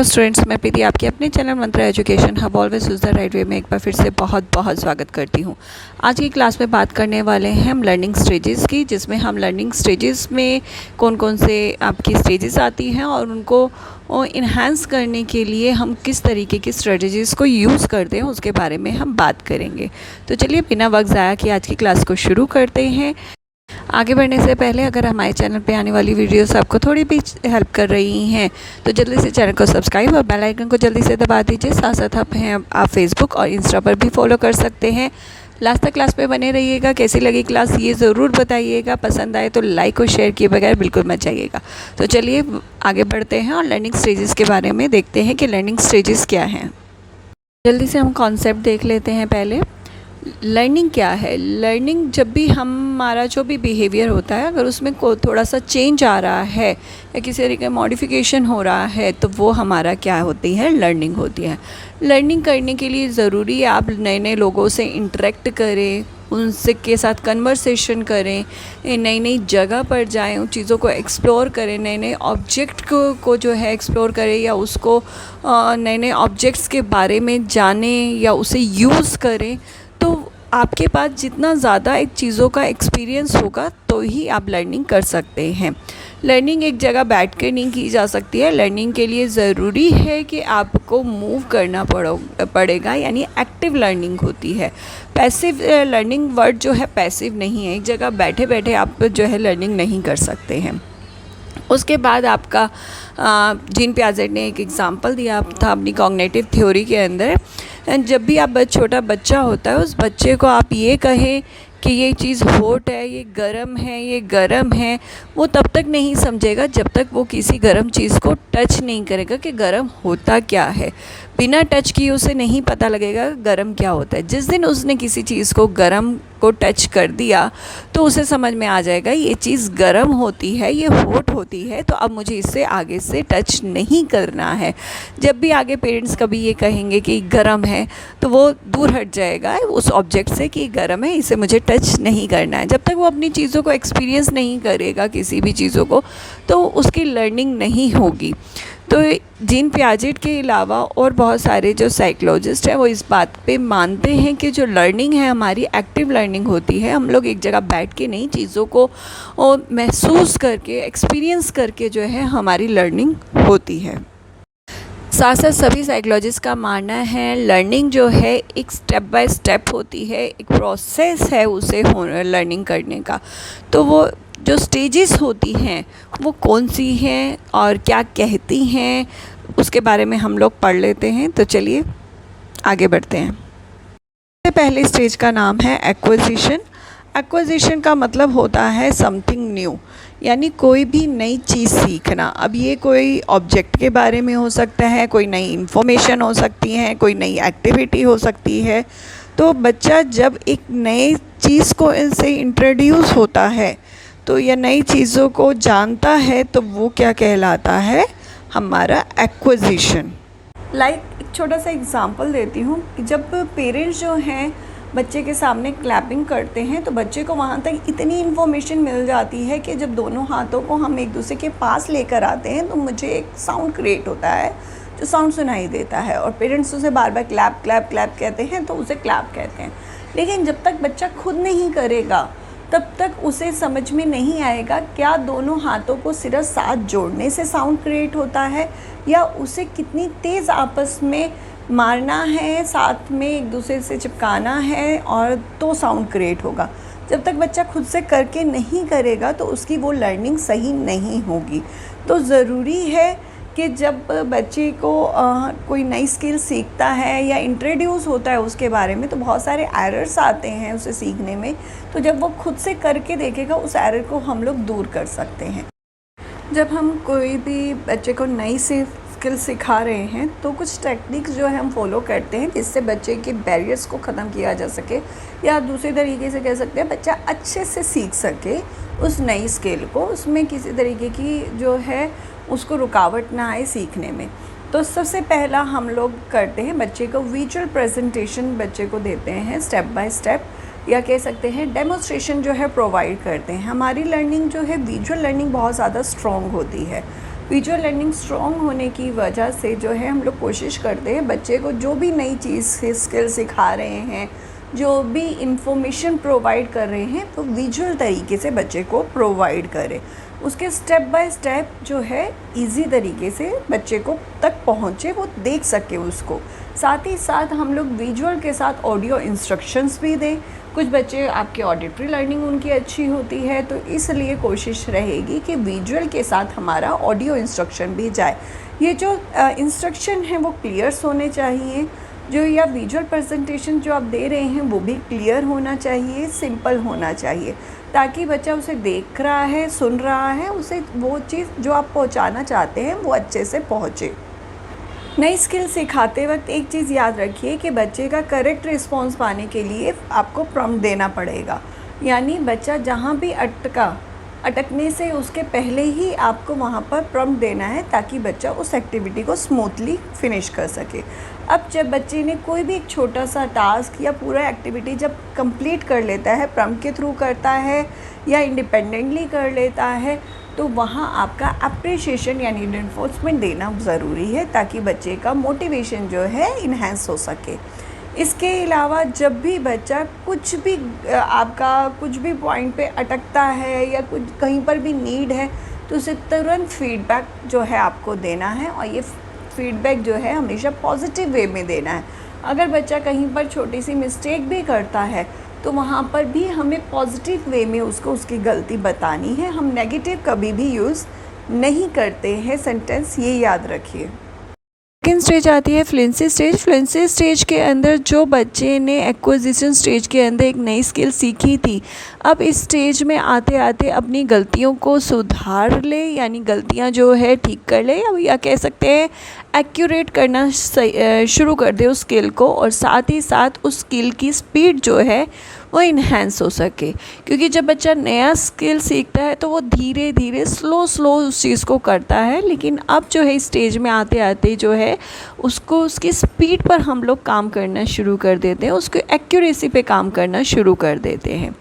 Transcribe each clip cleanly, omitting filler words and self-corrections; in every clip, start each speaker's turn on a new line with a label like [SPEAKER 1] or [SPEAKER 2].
[SPEAKER 1] Students, मैं प्रीति आपके अपने channel Mantra education hub always choose the right way में एक बार फिर से बहुत बहुत स्वागत करती हूँ। आज की क्लास में बात करने वाले हैं हम लर्निंग स्टेजेस की, जिसमें हम लर्निंग स्टेजेस में कौन कौन से आपकी स्टेजेस आती हैं और उनको इन्हांस करने के लिए हम किस तरीके की स्ट्रेटजीज़ को यूज़ करते हैं उसके बारे में हम बात करेंगे। तो चलिए बिना वक्त ज़ाया किए आज की क्लास को शुरू करते हैं। आगे बढ़ने से पहले अगर हमारे चैनल पे आने वाली वीडियोस आपको थोड़ी भी हेल्प कर रही हैं तो जल्दी से चैनल को सब्सक्राइब और बेल आइकन को जल्दी से दबा दीजिए। साथ साथ आप फेसबुक और इंस्टा पर भी फॉलो कर सकते हैं। लास्ट तक क्लास पे बने रहिएगा। कैसी लगी क्लास ये ज़रूर बताइएगा। पसंद आए तो लाइक और शेयर किए बगैर बिल्कुल मत जाइएगा। तो चलिए आगे बढ़ते हैं और लर्निंग स्टेजेस के बारे में देखते हैं कि लर्निंग स्टेजेस क्या हैं। जल्दी से हम कॉन्सेप्ट देख लेते हैं। पहले लर्निंग क्या है। लर्निंग जब भी हमारा जो भी बिहेवियर होता है, अगर उसमें थोड़ा सा चेंज आ रहा है या किसी तरीके का मॉडिफिकेशन हो रहा है तो वो हमारा क्या होती है, लर्निंग होती है। लर्निंग करने के लिए ज़रूरी है आप नए नए लोगों से इंटरेक्ट करें, उनसे के साथ कन्वर्सेशन करें, नई नई जगह पर जाएं, उन चीज़ों को एक्सप्लोर करें, नए नए ऑब्जेक्ट को जो है एक्सप्लोर करें या उसको नए नए ऑब्जेक्ट्स के बारे में जानें या उसे यूज़ करें। तो आपके पास जितना ज़्यादा एक चीज़ों का एक्सपीरियंस होगा तो ही आप लर्निंग कर सकते हैं। लर्निंग एक जगह बैठ कर नहीं की जा सकती है। लर्निंग के लिए ज़रूरी है कि आपको मूव करना पड़ेगा, यानी एक्टिव लर्निंग होती है। पैसिव लर्निंग वर्ड जो है पैसिव नहीं है। एक जगह बैठे बैठे आप जो है लर्निंग नहीं कर सकते हैं। उसके बाद आपका जीन पियाजेट ने एक एग्ज़ाम्पल दिया था अपनी कॉग्निटिव थ्योरी के अंदर। जब भी आप छोटा बच्चा होता है, उस बच्चे को आप ये कहें कि ये चीज़ हॉट है, ये गर्म है, ये गर्म है, वो तब तक नहीं समझेगा जब तक वो किसी गर्म चीज़ को टच नहीं करेगा कि गर्म होता क्या है। बिना टच किए उसे नहीं पता लगेगा गर्म क्या होता है। जिस दिन उसने किसी चीज़ को गर्म को टच कर दिया तो उसे समझ में आ जाएगा ये चीज़ गर्म होती है, ये हॉट होती है, तो अब मुझे इससे आगे से टच नहीं करना है। जब भी आगे पेरेंट्स कभी ये कहेंगे कि गर्म है तो वो दूर हट जाएगा उस ऑब्जेक्ट से कि गर्म है, इसे मुझे टच नहीं करना है। जब तक वो अपनी चीज़ों को एक्सपीरियंस नहीं करेगा किसी भी चीज़ों को तो उसकी लर्निंग नहीं होगी। तो जीन पियाजेट के अलावा और बहुत सारे जो साइकोलॉजिस्ट हैं वो इस बात पे मानते हैं कि जो लर्निंग है हमारी एक्टिव लर्निंग होती है। हम लोग एक जगह बैठ के नई चीज़ों को महसूस करके एक्सपीरियंस करके जो है हमारी लर्निंग होती है। साथ साथ सभी साइकोलॉजिस्ट का मानना है लर्निंग जो है एक स्टेप बाय स्टेप होती है, एक प्रोसेस है उसे लर्निंग करने का। तो वो जो स्टेजेस होती हैं वो कौन सी हैं और क्या कहती हैं उसके बारे में हम लोग पढ़ लेते हैं। तो चलिए आगे बढ़ते हैं। सबसे पहले स्टेज का नाम है एक्विजिशन। एक्विजिशन का मतलब होता है समथिंग न्यू, यानी कोई भी नई चीज़ सीखना। अब ये कोई ऑब्जेक्ट के बारे में हो सकता है, कोई नई इन्फॉर्मेशन हो सकती है, कोई नई एक्टिविटी हो सकती है। तो बच्चा जब एक नई चीज़ को इनसे इंट्रोड्यूस होता है तो यह नई चीज़ों को जानता है तो वो क्या कहलाता है, हमारा एक्विजिशन। एक छोटा सा एग्जांपल देती हूँ कि जब पेरेंट्स जो हैं बच्चे के सामने क्लैपिंग करते हैं तो बच्चे को वहाँ तक इतनी इन्फॉर्मेशन मिल जाती है कि जब दोनों हाथों को हम एक दूसरे के पास लेकर आते हैं तो मुझे एक साउंड क्रिएट होता है जो साउंड सुनाई देता है, और पेरेंट्स उसे बार बार क्लैप क्लैप क्लैप कहते हैं तो उसे क्लैप कहते हैं। लेकिन जब तक बच्चा खुद नहीं करेगा तब तक उसे समझ में नहीं आएगा क्या दोनों हाथों को सिर्फ साथ जोड़ने से साउंड क्रिएट होता है या उसे कितनी तेज़ आपस में मारना है, साथ में एक दूसरे से चिपकाना है और तो साउंड क्रिएट होगा। जब तक बच्चा खुद से करके नहीं करेगा तो उसकी वो लर्निंग सही नहीं होगी। तो ज़रूरी है कि जब बच्चे को कोई नई स्किल सीखता है या इंट्रोड्यूस होता है उसके बारे में तो बहुत सारे एरर्स आते हैं उसे सीखने में। तो जब वो खुद से करके देखेगा उस एरर को हम लोग दूर कर सकते हैं। जब हम कोई भी बच्चे को नई सी स्किल सिखा रहे हैं तो कुछ टेक्निक्स जो है हम फॉलो करते हैं जिससे बच्चे के बैरियर्स को ख़त्म किया जा सके, या दूसरे तरीके से कह सकते हैं बच्चा अच्छे से सीख सके उस नई स्किल को, उसमें किसी तरीके की जो है उसको रुकावट ना आए सीखने में। तो सबसे पहला हम लोग करते हैं बच्चे को विजुअल प्रेजेंटेशन बच्चे को देते हैं स्टेप बाय स्टेप, या कह सकते हैं डेमोन्स्ट्रेशन जो है प्रोवाइड करते हैं। हमारी लर्निंग जो है विजुअल लर्निंग बहुत ज़्यादा स्ट्रॉन्ग होती है। विजुअल लर्निंग स्ट्रॉन्ग होने की वजह से जो है हम लोग कोशिश करते हैं बच्चे को जो भी नई चीज़ से स्किल सिखा रहे हैं, जो भी इंफॉर्मेशन प्रोवाइड कर रहे हैं, तो विजुअल तरीके से बच्चे को प्रोवाइड करें। उसके स्टेप बाय स्टेप जो है इजी तरीके से बच्चे को तक पहुँचे, वो देख सके उसको। साथ ही साथ हम लोग विजुअल के साथ ऑडियो इंस्ट्रक्शंस भी दें। कुछ बच्चे आपके ऑडिटरी लर्निंग उनकी अच्छी होती है, तो इसलिए कोशिश रहेगी कि विजुअल के साथ हमारा ऑडियो इंस्ट्रक्शन भी जाए। ये जो इंस्ट्रक्शन है वो क्लियर्स होने चाहिए, जो या विजुअल प्रेजेंटेशन जो आप दे रहे हैं वो भी क्लियर होना चाहिए, सिंपल होना चाहिए, ताकि बच्चा उसे देख रहा है, सुन रहा है, उसे वो चीज़ जो आप पहुंचाना चाहते हैं वो अच्छे से पहुंचे। नई स्किल सिखाते वक्त एक चीज़ याद रखिए कि बच्चे का करेक्ट रिस्पॉन्स पाने के लिए आपको प्रॉम्प्ट देना पड़ेगा। यानी बच्चा जहाँ भी अटकने से उसके पहले ही आपको वहाँ पर प्रॉम्प्ट देना है, ताकि बच्चा उस एक्टिविटी को स्मूथली फिनिश कर सके। अब जब बच्चे ने कोई भी एक छोटा सा टास्क या पूरा एक्टिविटी जब कंप्लीट कर लेता है, प्रॉम्प्ट के थ्रू करता है या इंडिपेंडेंटली कर लेता है, तो वहाँ आपका अप्रिशिएशन यानी रिइंफोर्समेंट देना ज़रूरी है, ताकि बच्चे का मोटिवेशन जो है इन्हेंस हो सके। इसके अलावा जब भी बच्चा कुछ भी पॉइंट पे अटकता है या कुछ कहीं पर भी नीड है, तो उसे तुरंत फीडबैक जो है आपको देना है, और ये फीडबैक जो है हमेशा पॉजिटिव वे में देना है। अगर बच्चा कहीं पर छोटी सी मिस्टेक भी करता है, तो वहाँ पर भी हमें पॉजिटिव वे में उसको उसकी गलती बतानी है। हम नेगेटिव कभी भी यूज़ नहीं करते हैं सेंटेंस, ये याद रखिए। सेकेंड स्टेज आती है फ्लुएंसी स्टेज। फ्लुएंसी स्टेज के अंदर जो बच्चे ने एक्विजिशन स्टेज के अंदर एक नई स्किल सीखी थी, अब इस स्टेज में आते आते अपनी गलतियों को सुधार ले, यानी गलतियां जो है ठीक कर ले, या कह सकते हैं एक्यूरेट करना शुरू कर दे उस स्किल को, और साथ ही साथ उस स्किल की स्पीड जो है वो इन्हेंस हो सके। क्योंकि जब बच्चा नया स्किल सीखता है तो वो धीरे धीरे स्लो उस चीज़ को करता है, लेकिन अब जो है इस स्टेज में आते आते जो है उसको उसकी स्पीड पर हम लोग काम करना शुरू कर देते हैं, उसको एक्यूरेसी पे काम करना शुरू कर देते हैं।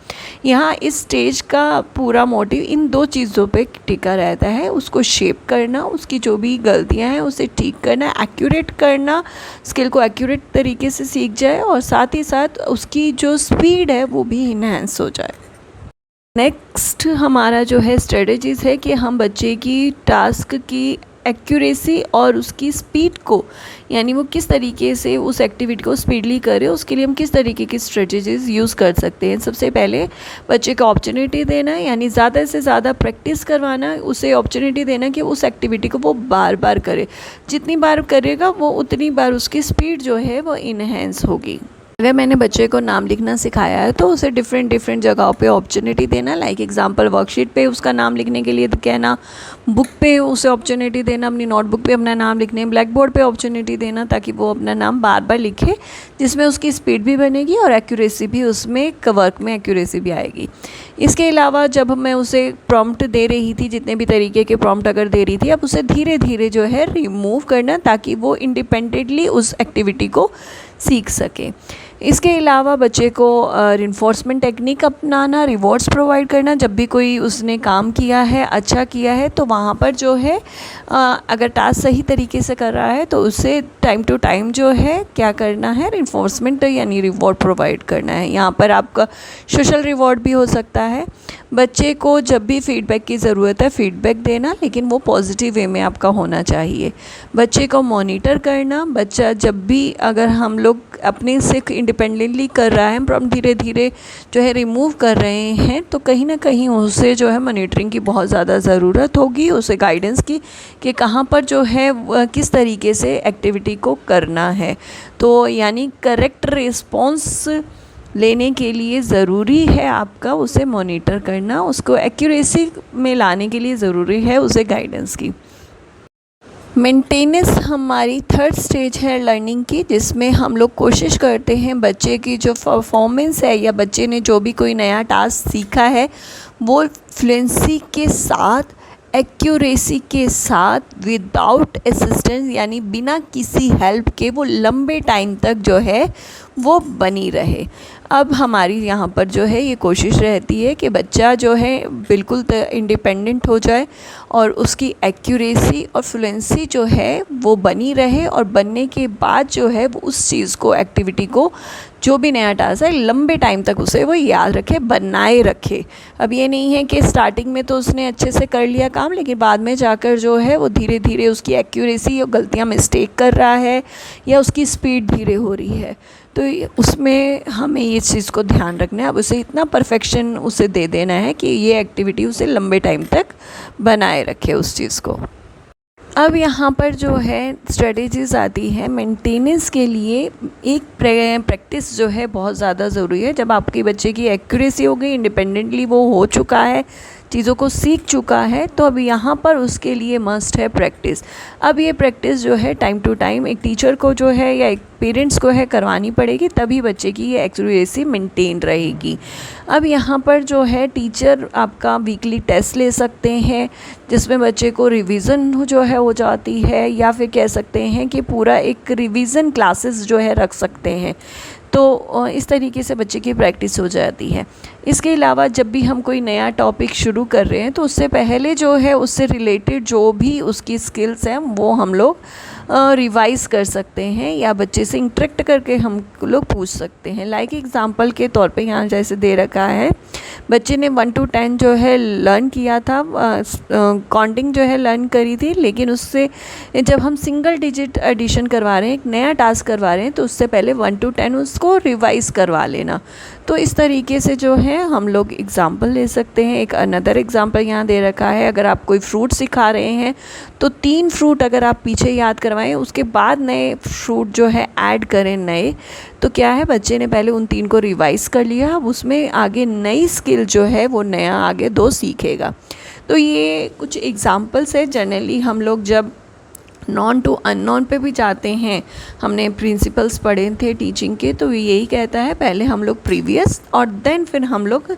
[SPEAKER 1] यहाँ इस स्टेज का पूरा मोटिव इन दो चीज़ों पे टिका रहता है, उसको शेप करना, उसकी जो भी गलतियाँ हैं उसे ठीक करना, एक्यूरेट करना, स्किल को एक्यूरेट तरीके से सीख जाए, और साथ ही साथ उसकी जो स्पीड है वो भी इन्हेंस हो जाए। नेक्स्ट हमारा जो है स्ट्रेटजीज़ है कि हम बच्चे की टास्क की एक्यूरेसी और उसकी स्पीड को, यानी वो किस तरीके से उस एक्टिविटी को स्पीडली करे, उसके लिए हम किस तरीके की स्ट्रेटजीज़ यूज़ कर सकते हैं। सबसे पहले बच्चे को अपॉर्चुनिटी देना, यानी ज़्यादा से ज़्यादा प्रैक्टिस करवाना, उसे अपॉर्चुनिटी देना कि उस एक्टिविटी को वो बार बार करे। जितनी बार करेगा वो उतनी बार उसकी स्पीड जो है वो इन्हेंस होगी। अगर मैंने बच्चे को नाम लिखना सिखाया है तो उसे डिफरेंट जगहों पे अपॉर्चुनिटी देना, लाइक एग्जांपल वर्कशीट पे उसका नाम लिखने के लिए कहना, बुक पे उसे अपॉर्चुनिटी देना, अपनी नोटबुक पे अपना नाम लिखने, ब्लैक बोर्ड पे अपॉर्चुनिटी देना, ताकि वो अपना नाम बार बार लिखे, जिसमें उसकी स्पीड भी बनेगी और एक्यूरेसी भी, उसमें वर्क में एक्यूरेसी भी आएगी। इसके अलावा जब मैं उसे प्रॉम्प्ट दे रही थी, जितने भी तरीके के प्रॉम्प्ट अगर दे रही थी, अब उसे धीरे धीरे जो है रिमूव करना, ताकि वो इंडिपेंडेंटली उस एक्टिविटी को सीख सके। इसके अलावा बच्चे को रिइंफोर्समेंट टेक्निक अपनाना, रिवॉर्ड्स प्रोवाइड करना। जब भी कोई उसने काम किया है, अच्छा किया है, तो वहाँ पर जो है अगर टास्क सही तरीके से कर रहा है तो उसे टाइम टू टाइम जो है क्या करना है, रिइंफोर्समेंट यानी रिवॉर्ड प्रोवाइड करना है। यहाँ पर आपका सोशल रिवॉर्ड भी हो सकता है। बच्चे को जब भी फीडबैक की ज़रूरत है फीडबैक देना, लेकिन वो पॉजिटिव वे में आपका होना चाहिए। बच्चे को मॉनिटर करना, बच्चा जब भी अगर हम लोग अपने से इंडिपेंडेंटली कर रहा है, हम धीरे धीरे जो है रिमूव कर रहे हैं, तो कहीं ना कहीं उसे जो है मॉनिटरिंग की बहुत ज़्यादा ज़रूरत होगी, उसे गाइडेंस की कि कहाँ पर जो है किस तरीके से एक्टिविटी को करना है। तो यानी करेक्ट रिस्पॉन्स लेने के लिए ज़रूरी है आपका उसे मॉनिटर करना, उसको एक्यूरेसी में लाने के लिए ज़रूरी है उसे गाइडेंस की। मेंटेनेंस हमारी थर्ड स्टेज है लर्निंग की, जिसमें हम लोग कोशिश करते हैं बच्चे की जो परफॉर्मेंस है या बच्चे ने जो भी कोई नया टास्क सीखा है वो फ्लुएंसी के साथ, एक्यूरेसी के साथ, विदाउट असिस्टेंस यानी बिना किसी हेल्प के वो लंबे टाइम तक जो है वो बनी रहे। अब हमारी यहाँ पर जो है ये कोशिश रहती है कि बच्चा जो है बिल्कुल इंडिपेंडेंट हो जाए और उसकी एक्यूरेसी और फ्लुएंसी जो है वो बनी रहे, और बनने के बाद जो है वो उस चीज़ को, एक्टिविटी को, जो भी नया टास्क है, लंबे टाइम तक उसे वो याद रखे, बनाए रखे। अब ये नहीं है कि स्टार्टिंग में तो उसने अच्छे से कर लिया काम, लेकिन बाद में जाकर जो है वो धीरे धीरे उसकी एक्यूरेसी और गलतियाँ मिस्टेक कर रहा है या उसकी स्पीड धीरे हो रही है, तो उसमें हमें ये चीज़ को ध्यान रखना है। अब उसे इतना परफेक्शन उसे दे देना है कि ये एक्टिविटी उसे लंबे टाइम तक बनाए रखे उस चीज़ को। अब यहाँ पर जो है स्ट्रेटजीज़ आती है मेंटेनेंस के लिए। एक प्रैक्टिस जो है बहुत ज़्यादा ज़रूरी है। जब आपके बच्चे की एक्यूरेसी हो गई, इंडिपेंडेंटली वो हो चुका है, चीज़ों को सीख चुका है, तो अब यहाँ पर उसके लिए मस्ट है प्रैक्टिस। अब ये प्रैक्टिस जो है टाइम टू टाइम एक टीचर को जो है या एक पेरेंट्स को है करवानी पड़ेगी, तभी बच्चे की ये एक्यूरेसी मेंटेन रहेगी। अब यहाँ पर जो है टीचर आपका वीकली टेस्ट ले सकते हैं, जिसमें बच्चे को रिवीजन जो है हो जाती है, या फिर कह सकते हैं कि पूरा एक रिवीजन क्लासेस जो है रख सकते हैं। तो इस तरीके से बच्चे की प्रैक्टिस हो जाती है। इसके अलावा जब भी हम कोई नया टॉपिक शुरू कर रहे हैं, तो उससे पहले जो है उससे रिलेटेड जो भी उसकी स्किल्स हैं वो हम लोग रिवाइज़ कर सकते हैं, या बच्चे से इंटरेक्ट करके हम लोग पूछ सकते हैं। लाइक एग्ज़ाम्पल के तौर पे यहाँ जैसे दे रखा है, बच्चे ने 1 to 10 जो है लर्न किया था, काउंटिंग जो है लर्न करी थी, लेकिन उससे जब हम सिंगल डिजिट एडिशन करवा रहे हैं, एक नया टास्क करवा रहे हैं, तो उससे पहले 1 to 10 उसको रिवाइज़ करवा लेना। तो इस तरीके से जो है हम लोग एग्ज़ाम्पल ले सकते हैं। एक अनदर एग्ज़ाम्पल यहाँ दे रखा है, अगर आप कोई फ्रूट सिखा रहे हैं, तो 3 फ्रूट अगर आप पीछे याद करवाएं, उसके बाद नए फ्रूट जो है ऐड करें नए, तो क्या है, बच्चे ने पहले उन 3 को रिवाइज़ कर लिया, अब उसमें आगे नई स्किल जो है वो नया आगे 2 सीखेगा। तो ये कुछ एग्ज़ाम्पल्स है। जनरली हम लोग जब नॉन टू अननोन पे भी जाते हैं, हमने प्रिंसिपल्स पढ़े थे टीचिंग के, तो यही कहता है पहले हम लोग प्रीवियस और देन फिर हम लोग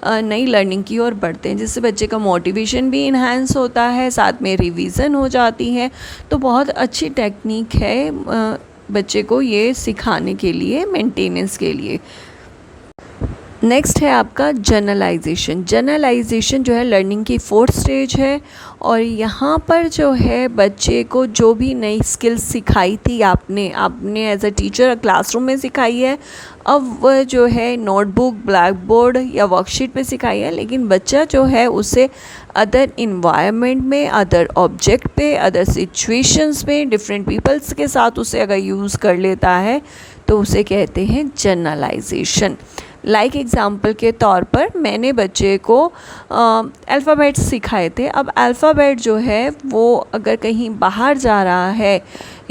[SPEAKER 1] नई लर्निंग की ओर बढ़ते हैं, जिससे बच्चे का मोटिवेशन भी इन्हांस होता है, साथ में रिवीजन हो जाती है। तो बहुत अच्छी टेक्निक है बच्चे को ये सिखाने के लिए, मेंटेनेंस के लिए। नेक्स्ट है आपका जनरलाइजेशन। जनरलाइजेशन जो है लर्निंग की 4th स्टेज है, और यहाँ पर जो है बच्चे को जो भी नई स्किल्स सिखाई थी आपने एज अ टीचर क्लासरूम में सिखाई है, अब वह जो है नोटबुक, ब्लैक बोर्ड या वर्कशीट पे सिखाई है, लेकिन बच्चा जो है उसे अदर इन्वायरमेंट में, अदर ऑब्जेक्ट पे, अदर सिचुएशंस में, डिफरेंट पीपल्स के साथ उसे अगर यूज़ कर लेता है, तो उसे कहते हैं जनरलाइजेशन। लाइक एग्ज़ाम्पल के तौर पर मैंने बच्चे को अल्फ़ाबेट्स सिखाए थे। अब अल्फ़ाबेट जो है वो अगर कहीं बाहर जा रहा है,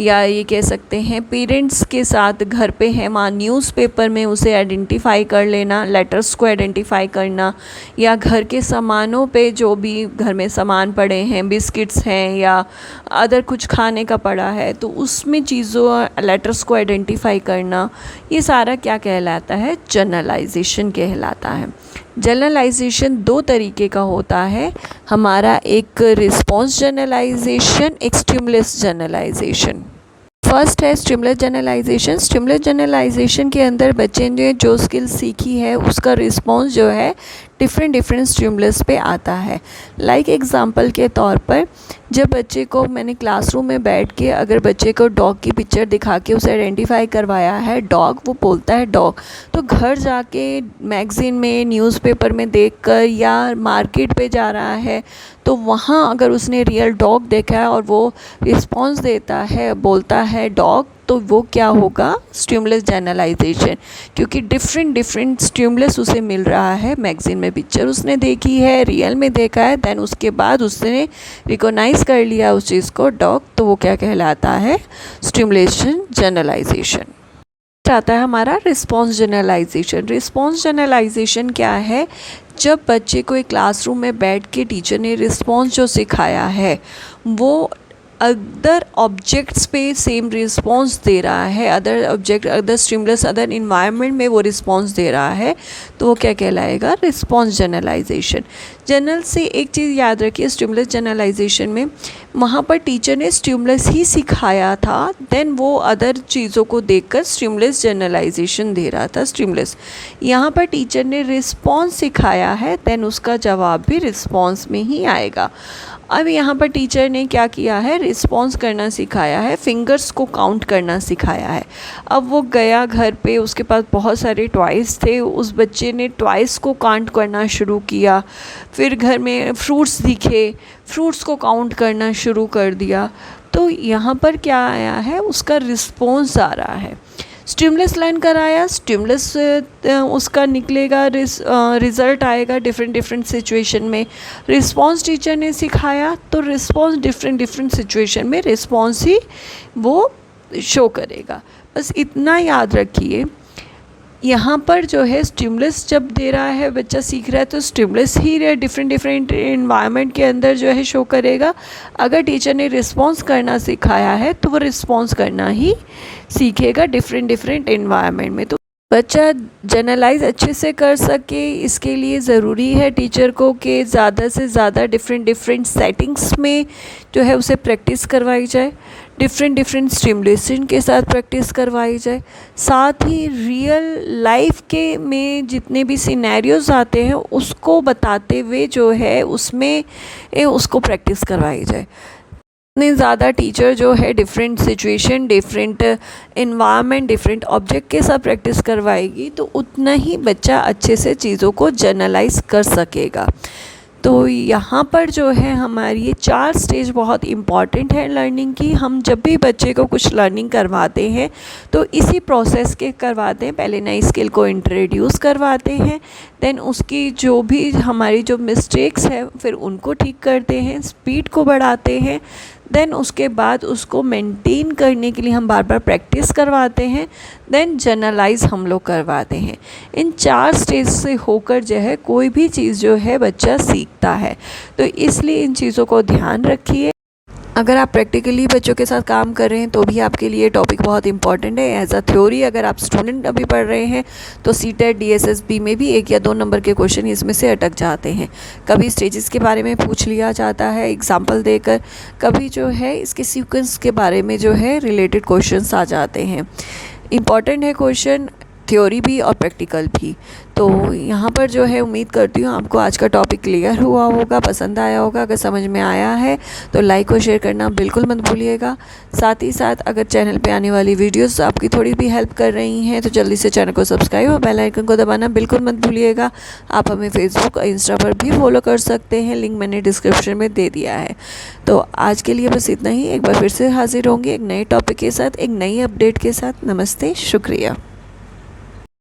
[SPEAKER 1] या ये कह सकते हैं पेरेंट्स के साथ घर पे है, वहाँ न्यूज़पेपर में उसे आइडेंटिफाई कर लेना, लेटर्स को आइडेंटिफाई करना, या घर के सामानों पे जो भी घर में सामान पड़े हैं, बिस्किट्स हैं या अदर कुछ खाने का पड़ा है, तो उसमें चीज़ों लेटर्स को आइडेंटिफाई करना, ये सारा क्या कहलाता है, जनरलाइजेशन कहलाता है। जनरलाइजेशन 2 तरीके का होता है हमारा, एक रिस्पॉन्स जनरलाइजेशन, एक स्टिमुलस जनरलाइजेशन। फर्स्ट है स्टिमुलस जनरलाइजेशन। स्टिमुलस जनरलाइजेशन के अंदर बच्चे ने जो स्किल सीखी है उसका रिस्पॉन्स जो है डिफरेंट स्टिमुलस पे आता है। लाइक एग्ज़ाम्पल के तौर पर जब बच्चे को मैंने क्लासरूम में बैठ के अगर बच्चे को डॉग की पिक्चर दिखा के उसे आइडेंटिफाई करवाया है डॉग, वो बोलता है डॉग, तो घर जाके मैगज़ीन में, न्यूज़पेपर में देखकर या मार्केट पे जा रहा है, तो वहाँ अगर उसने रियल डॉग देखा है और वो रिस्पॉन्स देता है, बोलता है डॉग, तो वो क्या होगा, स्टिमुलस जनरलाइजेशन, क्योंकि डिफरेंट स्टिमुलस उसे मिल रहा है। मैगज़ीन में पिक्चर उसने देखी है, रियल में देखा है, देन उसके बाद उसने रिकॉग्नाइज़ कर लिया उस चीज़ को डॉग, तो वो क्या कहलाता है, स्टिमुलेशन जनरलाइजेशन। आता है हमारा रिस्पॉन्स जनरलाइजेशन। रिस्पॉन्स जनरलाइजेशन क्या है, जब बच्चे को एक क्लासरूम में बैठ के टीचर ने रिस्पॉन्स जो सिखाया है वो अदर ऑब्जेक्ट्स पे सेम रिस्पॉन्स दे रहा है, other object, other stimulus, other environment में वो रिस्पॉन्स दे रहा है, तो वो क्या कहलाएगा? Response generalisation. जनरल से एक चीज़ याद रखिए, स्टिमुलस जनरलाइजेशन में वहाँ पर टीचर ने स्टिमुलस ही सिखाया था, देन वो अदर चीज़ों को देखकर स्टिमुलस जनरलाइजेशन दे रहा था स्टिमुलस। यहाँ पर टीचर ने रिस्पॉन्स सिखाया है, देन उसका जवाब भी रिस्पॉन्स में ही आएगा। अब यहाँ पर टीचर ने क्या किया है? रिस्पॉन्स करना सिखाया है, फिंगर्स को काउंट करना सिखाया है। अब वो गया घर पे, उसके पास बहुत सारे टॉयज़ थे, उस बच्चे ने टॉयज़ को काउंट करना शुरू किया। फिर घर में फ्रूट्स दिखे, फ्रूट्स को काउंट करना शुरू कर दिया। तो यहाँ पर क्या आया है? उसका रिस्पॉन्स आ रहा है। स्टिमुलस लर्न कराया, स्टिमुलस उसका निकलेगा, रिज़ल्ट आएगा डिफरेंट डिफरेंट सिचुएशन में। रिस्पॉन्स टीचर ने सिखाया, तो रिस्पॉन्स डिफरेंट डिफरेंट सिचुएशन में रिस्पॉन्स ही वो शो करेगा। बस इतना याद रखिए। यहाँ पर जो है स्टिमुलस जब दे रहा है, बच्चा सीख रहा है, तो स्टिमुलस ही डिफरेंट डिफरेंट इन्वायरमेंट के अंदर जो है शो करेगा। अगर टीचर ने रिस्पॉन्स करना सिखाया है, तो वो रिस्पॉन्स करना ही सीखेगा डिफरेंट डिफरेंट इन्वायरमेंट में। तो बच्चा जनरलाइज अच्छे से कर सके, इसके लिए ज़रूरी है टीचर को कि ज़्यादा से ज़्यादा डिफरेंट डिफरेंट सेटिंग्स में जो है उसे प्रैक्टिस करवाई जाए, डिफरेंट डिफरेंट स्टिमुलेशन के साथ प्रैक्टिस करवाई जाए, साथ ही रियल लाइफ के में जितने भी सिनेरियोज आते हैं उसको बताते हुए जो है उसमें उसको प्रैक्टिस करवाई जाए। इतने ज़्यादा टीचर जो है different situation, different environment, different object के साथ प्रैक्टिस करवाएगी, तो उतना ही बच्चा अच्छे से चीज़ों को जनरलाइज कर सकेगा। तो यहाँ पर जो है हमारी ये 4 स्टेज बहुत इम्पॉर्टेंट है लर्निंग की। हम जब भी बच्चे को कुछ लर्निंग करवाते हैं तो इसी प्रोसेस के करवाते हैं। पहले नई स्किल को इंट्रोड्यूस करवाते हैं, देन उसकी जो भी हमारी जो मिस्टेक्स है फिर उनको ठीक करते हैं, स्पीड को बढ़ाते हैं, देन उसके बाद उसको मेंटेन करने के लिए हम बार बार प्रैक्टिस करवाते हैं, देन जनरलाइज हम लोग करवाते हैं। इन 4 स्टेज से होकर जो है कोई भी चीज़ जो है बच्चा सीखता है। तो इसलिए इन चीज़ों को ध्यान रखिए। अगर आप प्रैक्टिकली बच्चों के साथ काम कर रहे हैं तो भी आपके लिए टॉपिक बहुत इंपॉर्टेंट है। एज अ थ्योरी अगर आप स्टूडेंट अभी पढ़ रहे हैं तो सीटेट DSSB में भी 1 या 2 नंबर के क्वेश्चन इसमें से अटक जाते हैं। कभी स्टेजेस के बारे में पूछ लिया जाता है एग्जाम्पल देकर, कभी जो है इसके सीक्वेंस के बारे में जो है रिलेटेड क्वेश्चंस आ जाते हैं। इम्पॉर्टेंट है क्वेश्चन, थ्योरी भी और प्रैक्टिकल भी। तो यहाँ पर जो है उम्मीद करती हूँ आपको आज का टॉपिक क्लियर हुआ होगा, पसंद आया होगा। अगर समझ में आया है तो लाइक और शेयर करना बिल्कुल मत भूलिएगा। साथ ही साथ अगर चैनल पे आने वाली वीडियोस आपकी थोड़ी भी हेल्प कर रही हैं तो जल्दी से चैनल को सब्सक्राइब और बेल आइकन को दबाना बिल्कुल मत भूलिएगा। आप हमें फेसबुक और इंस्टा पर भी फॉलो कर सकते हैं, लिंक मैंने डिस्क्रिप्शन में दे दिया है। तो आज के लिए बस इतना ही। एक बार फिर से हाजिर होंगे एक नए टॉपिक के साथ, एक नई अपडेट के साथ। नमस्ते, शुक्रिया।